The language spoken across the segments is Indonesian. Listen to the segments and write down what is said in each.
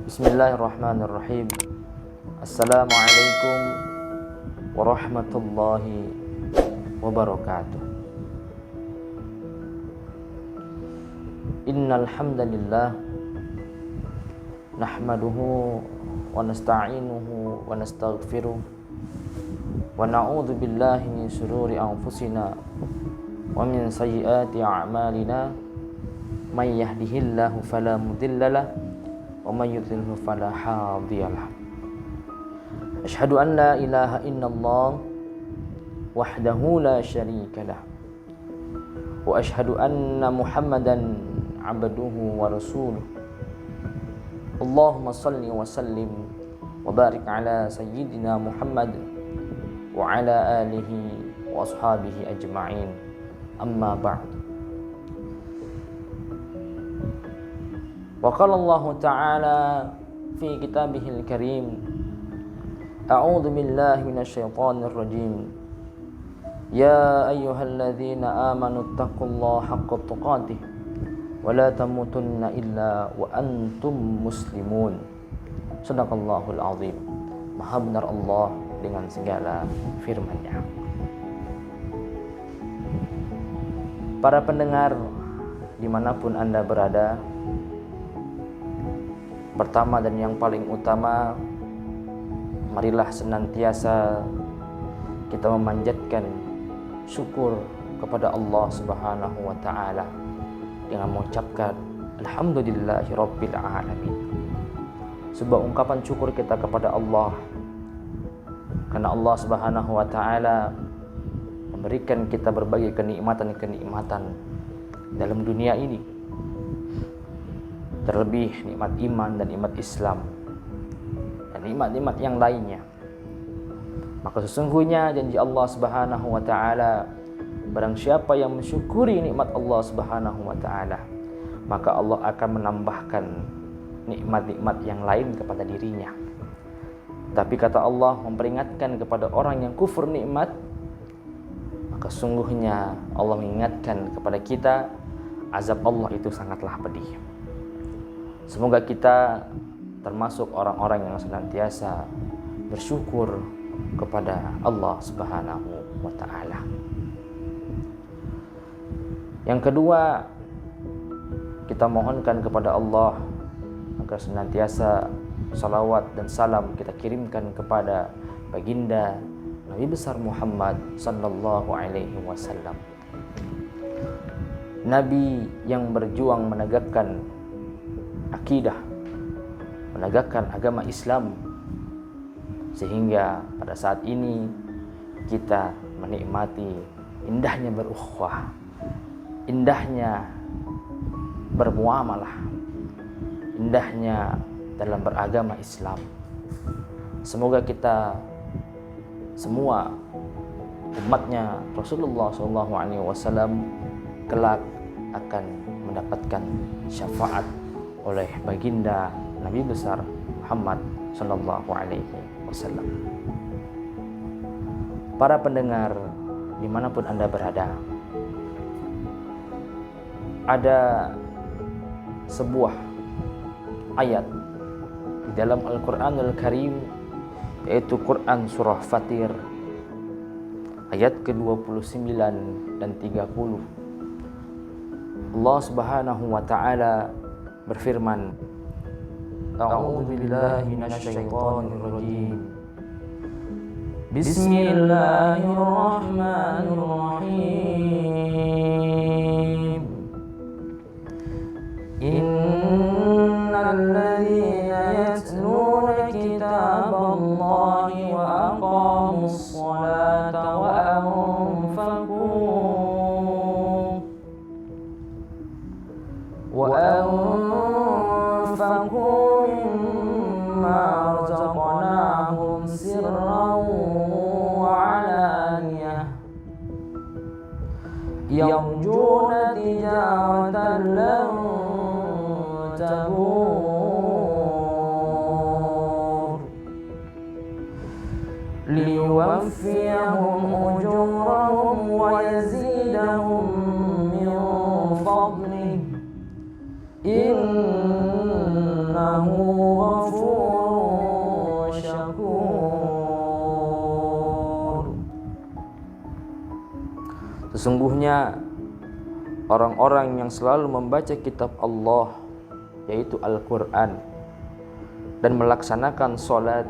Bismillahirrahmanirrahim. Assalamualaikum warahmatullahi wabarakatuh. Innal hamdalillah nahmaduhu wa nasta'inuhu wa nastaghfiruh wa na'udzu billahi min shururi anfusina wa min sayyiati a'malina may yahdihillahu fala mudhillalah wa may yudlilhu fala hadiyalah. Asyhadu an la ilaha illallah wahdahu la syarikalah wa asyhadu anna Muhammadan abduhu wa rasuluh. Allahumma salli wa sallim wa barik ala sayyidina Muhammad wa ala alihi wa ashabihi ajma'in. Amma ba'd. Wa qala Allah ta'ala fi kitabihil karim, a'udzu billahi minasyaitonir rajim. Ya ayyuhalladzina amanu taqullaha haqqa tuqatih wa la tamutunna illa wa antum muslimun. Shadaqallahul azim. Maha benar Allah dengan segala firman-Nya. Para pendengar dimanapun Anda berada, pertama dan yang paling utama, marilah senantiasa kita memanjatkan syukur kepada Allah Subhanahu wa taala dengan mengucapkan alhamdulillahirabbil alamin. Sebuah ungkapan syukur kita kepada Allah karena Allah Subhanahu wa taala memberikan kita berbagai kenikmatan-kenikmatan dalam dunia ini. Terlebih nikmat iman dan nikmat Islam dan nikmat-nikmat yang lainnya. Maka sesungguhnya janji Allah Subhanahu wa taala, barang siapa yang mensyukuri nikmat Allah Subhanahu wa taala, maka Allah akan menambahkan nikmat-nikmat yang lain kepada dirinya. Tapi kata Allah memperingatkan kepada orang yang kufur nikmat, maka sungguhnya Allah mengingatkan kepada kita azab Allah itu sangatlah pedih. Semoga kita termasuk orang-orang yang senantiasa bersyukur kepada Allah Subhanahu wa taala. Yang kedua, kita mohonkan kepada Allah agar senantiasa salawat dan salam kita kirimkan kepada baginda Nabi besar Muhammad sallallahu alaihi wasallam. Nabi yang berjuang menegakkan akidah, menegakkan agama Islam, sehingga pada saat ini kita menikmati indahnya berukhuwah, indahnya bermuamalah, indahnya dalam beragama Islam. Semoga kita semua umatnya Rasulullah SAW kelak akan mendapatkan syafaat oleh baginda Nabi besar Muhammad sallallahu alaihi wasallam. Para pendengar dimanapun Anda berada, ada sebuah ayat di dalam Al-Quranul Karim, yaitu Quran Surah Fatir ayat ke-29 dan 30. Allah Subhanahu wa ta'ala berfirman, a'udzu billahi minasyaitonir rajim. Bismillahirrahmanirrahim. Innal ladzina yatluna kitaballahi wa aqamus sholata wa anfaqu mimma razaqnahum sirran wa 'alaniyah yarjuna tijaratan lan tabur liyuwaffiyahum ujurahum wa yazidahum min fadlihi innahu Sesungguhnya orang-orang yang selalu membaca kitab Allah, yaitu Al-Quran, dan melaksanakan sholat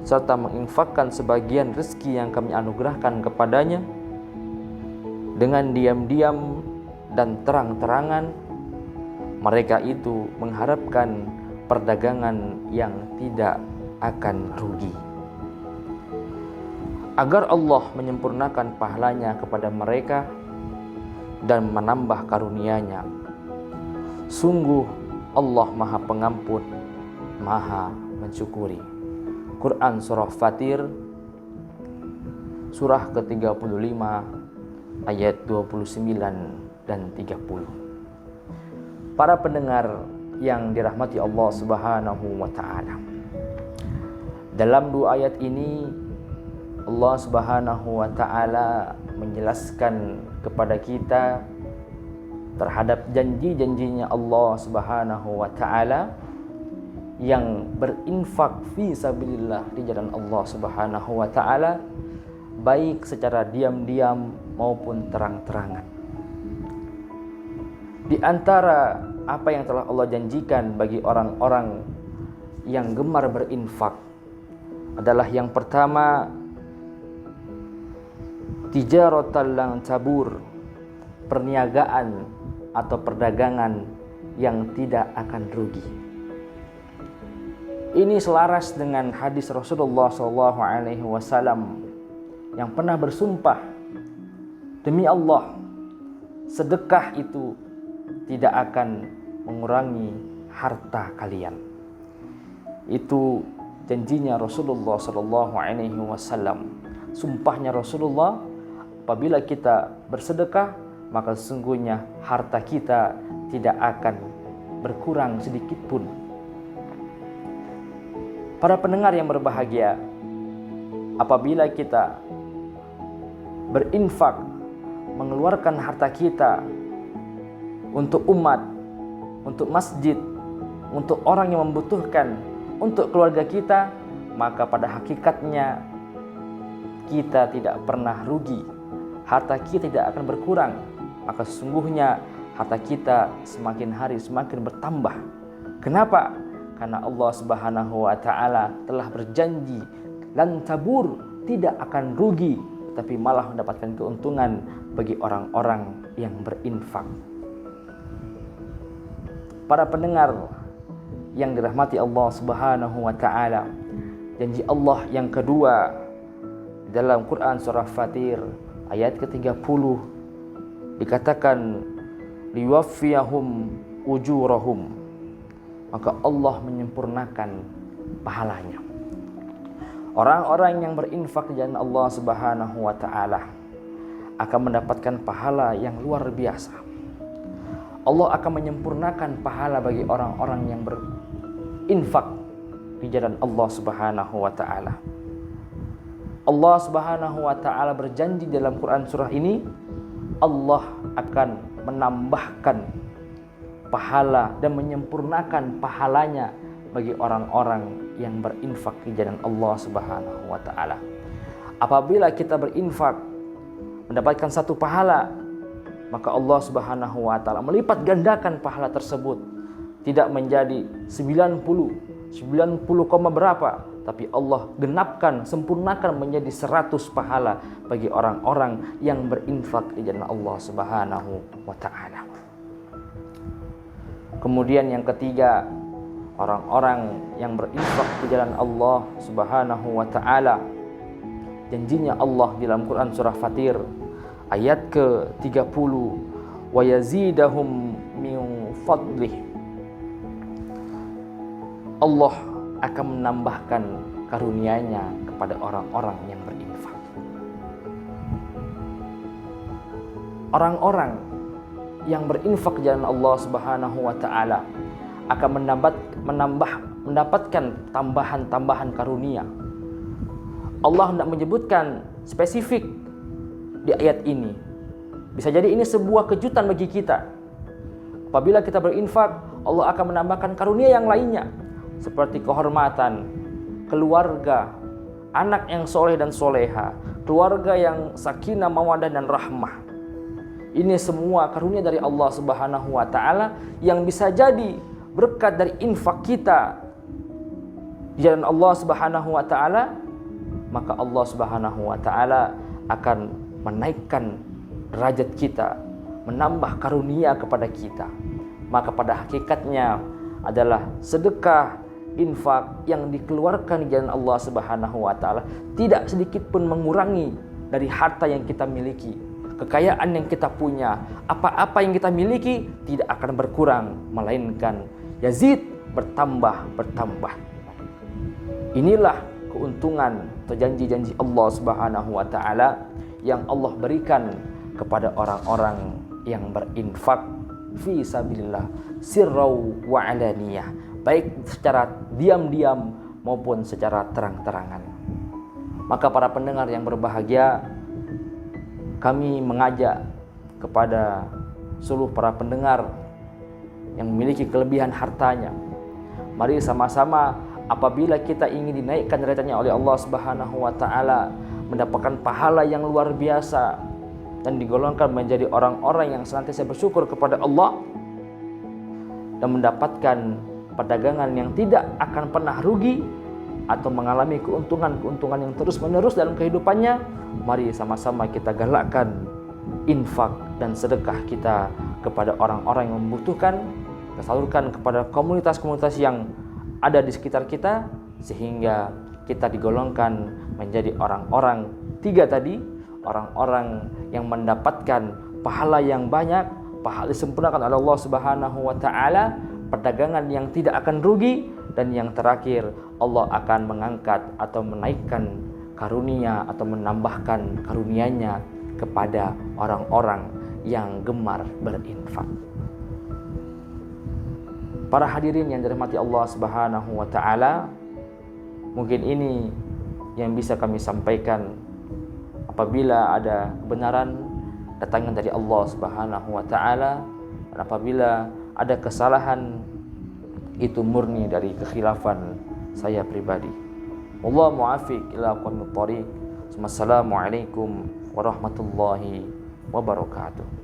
serta menginfakkan sebagian rezeki yang kami anugerahkan kepadanya dengan diam-diam dan terang-terangan, mereka itu mengharapkan perdagangan yang tidak akan rugi, agar Allah menyempurnakan pahalanya kepada mereka dan menambah karunia-Nya. Sungguh Allah Maha Pengampun, Maha Mensyukuri. Quran Surah Fatir, surah ke-35 ayat 29 dan 30. Para pendengar yang dirahmati Allah Subhanahu wa Ta'ala, dalam dua ayat ini Allah Subhanahu wa Ta'ala menjelaskan kepada kita terhadap janji-janjinya Allah Subhanahu wa Ta'ala yang berinfak fi sabilillah di jalan Allah Subhanahu wa Ta'ala, baik secara diam-diam maupun terang-terangan. Di antara apa yang telah Allah janjikan bagi orang-orang yang gemar berinfak adalah yang pertama, tijaratan lan tabur, perniagaan atau perdagangan yang tidak akan rugi. Ini selaras dengan hadis Rasulullah SAW yang pernah bersumpah, demi Allah, sedekah itu tidak akan mengurangi harta kalian. Itu janjinya Rasulullah SAW. Sumpahnya Rasulullah, apabila kita bersedekah, maka sesungguhnya harta kita tidak akan berkurang sedikit pun. Para pendengar yang berbahagia, apabila kita berinfak, mengeluarkan harta kita untuk umat, untuk masjid, untuk orang yang membutuhkan, untuk keluarga kita, maka pada hakikatnya kita tidak pernah rugi. Harta kita tidak akan berkurang, maka sesungguhnya harta kita semakin hari semakin bertambah. Kenapa? Karena Allah Subhanahu wa Ta'ala telah berjanji lan tabur, tidak akan rugi, tetapi malah mendapatkan keuntungan bagi orang-orang yang berinfak. Para pendengar yang dirahmati Allah Subhanahu wa Ta'ala, janji Allah yang kedua dalam Quran Surah Fatir ayat ke-30 dikatakan, liwaffiyahum ujurahum, maka Allah menyempurnakan pahalanya. Orang-orang yang berinfak di jalan Allah Subhanahu wa Ta'ala akan mendapatkan pahala yang luar biasa. Allah akan menyempurnakan pahala bagi orang-orang yang berinfak di jalan Allah Subhanahu wa Ta'ala. Allah Subhanahu wa Ta'ala berjanji dalam Quran surah ini, Allah akan menambahkan pahala dan menyempurnakan pahalanya bagi orang-orang yang berinfak di jalan Allah Subhanahu wa Ta'ala. Apabila kita berinfak mendapatkan satu pahala, maka Allah Subhanahu wa Ta'ala melipat gandakan pahala tersebut, tidak menjadi 90 berapa, tapi Allah genapkan, sempurnakan menjadi 100 pahala bagi orang-orang yang berinfak di jalan Allah Subhanahu wa Ta'ala. Kemudian yang ketiga, orang-orang yang berinfak di jalan Allah Subhanahu wa Ta'ala, janjinya Allah di dalam Quran surah Fatir ayat ke-30, wa yazidahum min fadlih, Allah akan menambahkan karunia-Nya kepada orang-orang yang berinfak. Orang-orang yang berinfak di jalan Allah Subhanahu wa Ta'ala akan mendapatkan tambahan-tambahan karunia. Allah hendak menyebutkan spesifik di ayat ini. Bisa jadi ini sebuah kejutan bagi kita. Apabila kita berinfak, Allah akan menambahkan karunia yang lainnya, seperti kehormatan, keluarga, anak yang soleh dan soleha, keluarga yang sakinah, mawaddah dan rahmah. Ini semua karunia dari Allah Subhanahu wa taala yang bisa jadi berkat dari infak kita di jalan Allah Subhanahu wa taala, maka Allah Subhanahu wa taala akan menaikkan derajat kita, menambah karunia kepada kita. Maka pada hakikatnya adalah sedekah, infak yang dikeluarkan di jalan Allah Subhanahu wa taala tidak sedikit pun mengurangi dari harta yang kita miliki, kekayaan yang kita punya. Apa-apa yang kita miliki tidak akan berkurang, melainkan yazid, bertambah. Inilah keuntungan atau janji-janji Allah Subhanahu wa taala yang Allah berikan kepada orang-orang yang berinfak fi sabilillah sirrau wa alaniyah, baik secara diam-diam maupun secara terang-terangan. Maka para pendengar yang berbahagia, kami mengajak kepada seluruh para pendengar yang memiliki kelebihan hartanya, mari sama-sama apabila kita ingin dinaikkan derajatnya oleh Allah Subhanahu wa taala, mendapatkan pahala yang luar biasa dan digolongkan menjadi orang-orang yang senantiasa bersyukur kepada Allah dan mendapatkan perdagangan yang tidak akan pernah rugi atau mengalami keuntungan yang terus-menerus dalam kehidupannya, mari sama-sama kita galakkan infak dan sedekah kita kepada orang-orang yang membutuhkan, kita salurkan kepada komunitas-komunitas yang ada di sekitar kita, sehingga kita digolongkan menjadi orang-orang tiga tadi, orang-orang yang mendapatkan pahala yang banyak, pahala disempurnakan oleh Allah Subhanahu wa taala, perdagangan yang tidak akan rugi, dan yang terakhir Allah akan mengangkat atau menaikkan karunia atau menambahkan karunia-Nya kepada orang-orang yang gemar berinfak. Para hadirin yang dirahmati Allah Subhanahu wa taala, mungkin ini yang bisa kami sampaikan. Apabila ada kebenaran datangnya dari Allah Subhanahu wa taala, dan apabila ada kesalahan itu murni dari kekhilafan saya pribadi. Wallahu muwaffiq ila aqwamit thoriq. Wassalamualaikum warahmatullahi wabarakatuh.